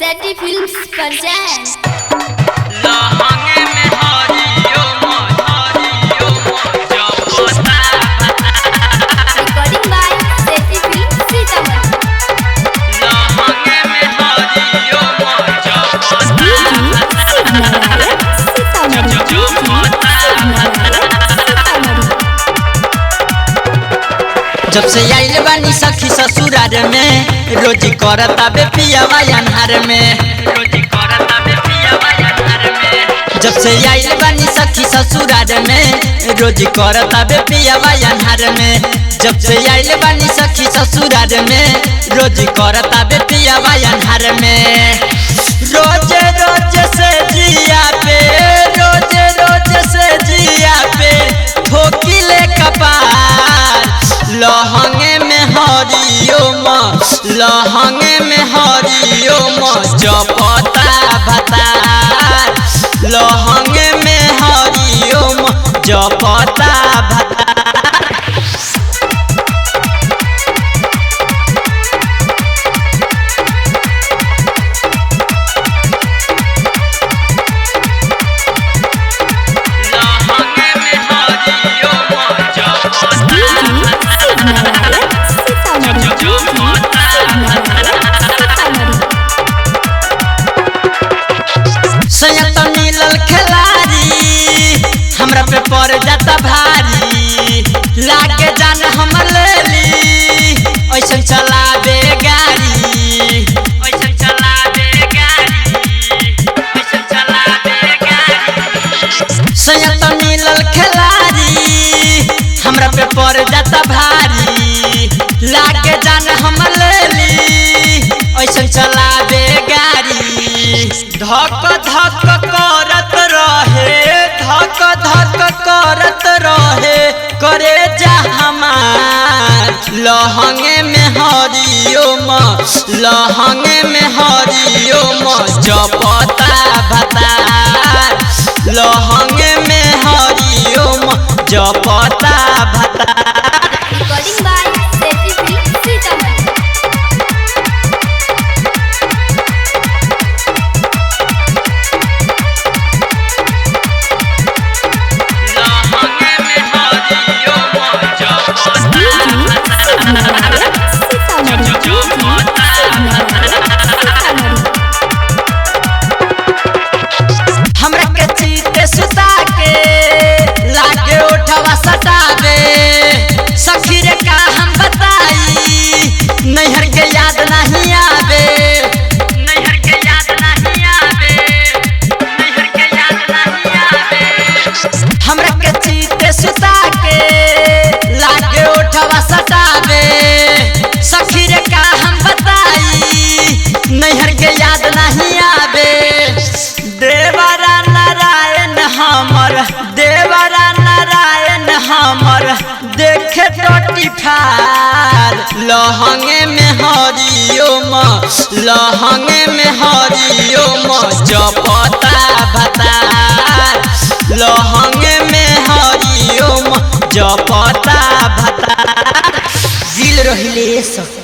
सेटी films presents लहंगे में हरियो जपता recording by सेटी फिल्म्स सीतामढ़ी। लहंगे में हरियो जब से आइल बानी सखी ससुरार में रोजी करता बे पियावा अन्हार में जब से आइल बानी सखी ससुरार में रोजी करता बे पियावा अन्हार में जब से आइल बानी सखी ससुरार में रोजी करता बे पियावा अन्हार में रोज रोज से जिया पे रोज रोज से जिया पे ठोकिले कपार लहंगे में हरिओम लहंगे में हरिओम जपता भतार लहंगे में हरिओम जपता भतार संयत मिलल खिलाड़ी हमरा पे पड़ जाता भारी लागे जान हम लेली ऐसन चलावे गाड़ी ऐसन चलावे गाड़ी ऐसन चलावे गाड़ी संयत मिलल खिलाड़ी हमरा पे पड़ जाता भारी लागे जान हम लेली ऐसन चलावे गाड़ी धक धक करत रहे धक धक करत रहे करे जा हमार लहंगे में हरिओम लहंगे में हरिओम जपता भतार लहंगे में हरिओम जपता भतार recording by सेटी फिल्म्स सीतामढ़ी। हमरा के चीते सुता के लागे उठवा सटावे सखी रे का हम बताई नैहर के याद नहीं आवे नैहर के याद नहीं आवे नैहर के याद नहीं आवे हमरा के चीते सुता के लागे उठवा सटावे सखी रे का हम बताई नैहर के याद नहीं आवे देवरा नारायण हमर देवरा नारायण हमर देखे टोटी फार लहंगे में हरिओम लहंगे में हरिओम जपता भतार लहंगे में हरिओम जपता भतार दिल रहिले सब।